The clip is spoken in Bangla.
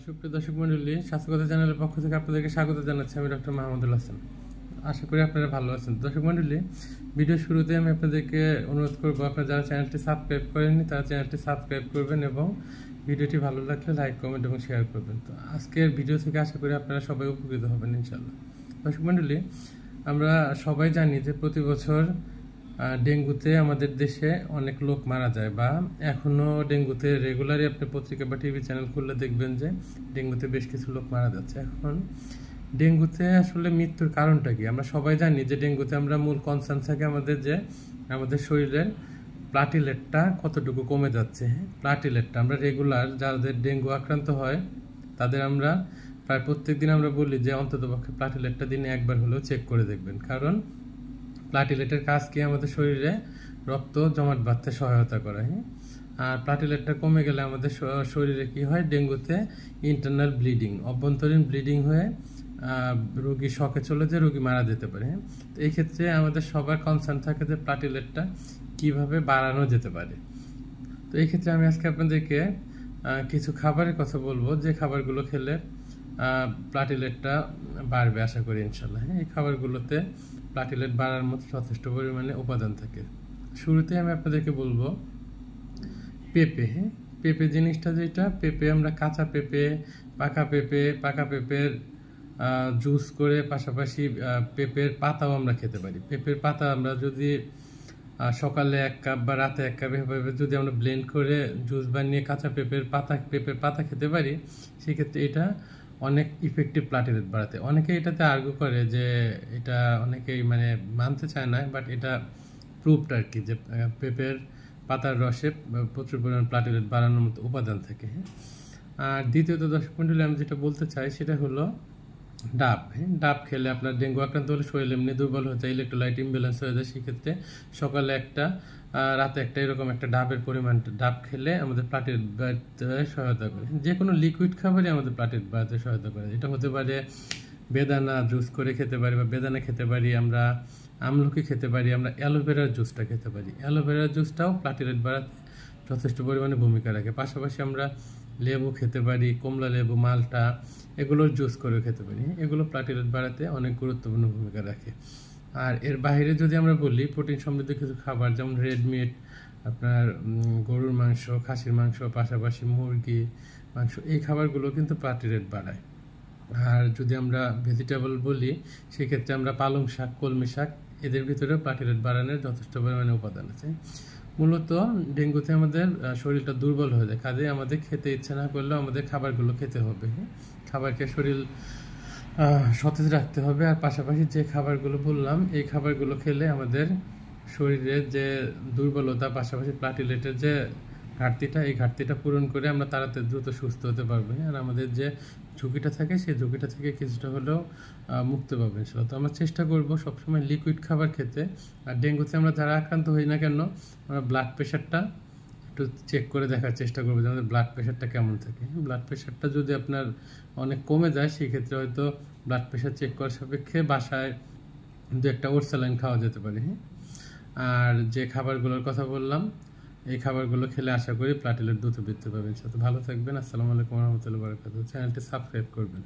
সুপ্রিয় দর্শক মণ্ডলী, স্বাস্থ্যকথা চ্যানেলের পক্ষ থেকে আপনাদেরকে স্বাগত জানাচ্ছি। আমি ডক্টর মাহমুদুল হাসান। আশা করি আপনারা ভালো আছেন। দর্শক মণ্ডলী, ভিডিও শুরুতে আমি আপনাদেরকে অনুরোধ করবো, আপনারা যারা চ্যানেলটি সাবস্ক্রাইব করেননি তারা চ্যানেলটি সাবস্ক্রাইব করবেন এবং ভিডিওটি ভালো লাগলে লাইক, কমেন্ট এবং শেয়ার করবেন। তো আজকের ভিডিও থেকে আশা করি আপনারা সবাই উপকৃত হবেন ইনশাল্লাহ। দর্শক মণ্ডলী, আমরা সবাই জানি যে প্রতি বছর ডেঙ্গুতে আমাদের দেশে অনেক লোক মারা যায়, বা এখনও ডেঙ্গুতে রেগুলারই আপনি পত্রিকা বা টিভি চ্যানেল খুললে দেখবেন যে ডেঙ্গুতে বেশ কিছু লোক মারা যাচ্ছে। এখন ডেঙ্গুতে আসলে মৃত্যুর কারণটা কি? আমরা সবাই জানি যে ডেঙ্গুতে আমরা মূল কনসার্ন থাকে আমাদের শরীরের প্লাটিলেটটা কতটুকু কমে যাচ্ছে। প্লাটিলেটটা আমরা রেগুলার যাদের ডেঙ্গু আক্রান্ত হয় তাদের আমরা প্রায় প্রত্যেক দিন আমরা বলি যে অন্ততপক্ষে প্লাটিলেটটা দিনে একবার হলেও চেক করে দেখবেন, কারণ প্লাটিলেটের কাজ কি? আমাদের শরীরে রক্ত জমাট বাঁধতে সহায়তা করে। আর প্লাটিলেটটা কমে গেলে আমাদের শরীরে কি হয়? ডেঙ্গুতে ইন্টারনাল ব্লিডিং, অভ্যন্তরীণ ব্লিডিং হয়ে রোগী শকে চলে যায়, রোগী মারা যেতে পারে। তো এই ক্ষেত্রে আমাদের সবার কনসার্ন থাকে যে প্লাটিলেটটা কিভাবে বাড়ানো যেতে পারে। তো এই ক্ষেত্রে আমি আজকে আপনাদেরকে কিছু খাবারের কথা বলবো, যে খাবারগুলো খেলে প্লাটিলেটটা বাড়বে আশা করি ইনশাল্লাহ। এই খাবারগুলোতে প্লাটিলেট বাড়ার মতো যথেষ্ট পরিমাণে উপাদান থাকে। শুরুতে আমি আপনাদেরকে বলবো পেঁপে। পেঁপে জিনিসটা যেটা, পেঁপে আমরা কাঁচা পেঁপে, পাকা পেঁপের জুস করে, পাশাপাশি পেঁপের পাতাও আমরা খেতে পারি। পেঁপের পাতা আমরা যদি সকালে 1 কাপ বা রাতে 1 কাপ এভাবে যদি আমরা ব্লেন্ড করে জুস বানিয়ে কাঁচা পেঁপের পাতা খেতে পারি, সেক্ষেত্রে এটা অনেক ইফেক্টিভ প্লাটিলেট বাড়াতে। অনেকে এটাতে আর্গু করে যে এটা অনেকেই মানতে চায় না, বাট এটা প্রুভড আর কি, যে পেঁপের পাতার রসে প্রচুর পরিমাণ প্লাটিলেট বাড়ানোর মতো উপাদান থাকে। আর দ্বিতীয়ত দর্শক মণ্ডলী, আমি যেটা বলতে চাই সেটা হলো ডাব। ডাব খেলে আপনার ডেঙ্গু আক্রান্ত হলে শরীর এমনি দুর্বল হয়ে যায়, ইলেকট্রোলাইট ইমব্যালেন্স হয়ে যায়। সেক্ষেত্রে সকালে একটা, রাতে একটা, এরকম একটা ডাবের পরিমাণ ডাব খেলে আমাদের প্লাটিলেট বাড়াতে সহায়তা করে। যে কোনো লিকুইড খাবারই আমাদের প্লাটিলেট বাড়াতে সহায়তা করে। এটা হতে পারে বেদানা জুস করে খেতে পারি, বা বেদানা খেতে পারি, আমরা আমলকি খেতে পারি, আমরা অ্যালোভেরার জুসটা খেতে পারি। অ্যালোভেরার জুসটাও প্লাটিলেট বাড়াতে যথেষ্ট পরিমাণে ভূমিকা রাখে। পাশাপাশি আমরা লেবু খেতে পারি, কমলা লেবু, মালটা, এগুলোর জুস করে খেতে পারি। এগুলো প্লাটিলেট বাড়াতে অনেক গুরুত্বপূর্ণ ভূমিকা রাখে। আর এর বাইরে যদি আমরা বলি, প্রোটিন সমৃদ্ধ কিছু খাবার, যেমন রেড মিট, আপনার গরুর মাংস, খাসির মাংস, পাশাপাশি মুরগি মাংস, এই খাবারগুলো কিন্তু প্লাটিলেট বাড়ায়। আর যদি আমরা ভেজিটেবল বলি, সেক্ষেত্রে আমরা পালং শাক, কলমি শাক, এদের ভিতরেও প্লাটিলেট বাড়ানোর যথেষ্ট পরিমাণে উপাদান আছে। মূলত ডেঙ্গুতে আমাদের শরীরটা দুর্বল হয়ে যায়, কাজে আমাদের খেতে ইচ্ছে না করলেও আমাদের খাবারগুলো খেতে হবে। খাবারকে শরীর সতেজ রাখতে হবে। আর পাশাপাশি যে খাবারগুলো বললাম, এই খাবারগুলো খেলে আমাদের শরীরের যে দুর্বলতা, পাশাপাশি প্লাটিলেটের যে ঘাটতিটা, এই ঘাটতিটা পূরণ করে আমরা তাড়াতাড়ি দ্রুত সুস্থ হতে পারবো। আর আমাদের যে ঝুঁকিটা থাকে, সেই ঝুঁকিটা থেকে কিছুটা হলেও মুক্তি পাবে ইনশাল্লাহ। তো আমরা চেষ্টা করবো সবসময় লিকুইড খাবার খেতে। আর ডেঙ্গুতে আমরা যারা আক্রান্ত হই না কেন, আমরা ব্লাড প্রেশারটা একটু চেক করে দেখার চেষ্টা করবো যে আমাদের ব্লাড প্রেশারটা কেমন থাকে। ব্লাড প্রেশারটা যদি আপনার অনেক কমে যায়, সেক্ষেত্রে হয়তো ব্লাড প্রেশার চেক করার সাপেক্ষে বাসায় 2-1 ওর স্যালাইন খাওয়া যেতে পারে। আর যে খাবারগুলোর কথা বললাম, এই খাবারগুলো খেলে আশা করি প্লাটিলেট দ্রুত বৃদ্ধি পাবে। ভালো থাকবেন। আসসালামু আলাইকুম ওয়া রাহমাতুল্লাহি ওয়া বারাকাতুহু। চ্যানেলটি সাবস্ক্রাইব করবেন।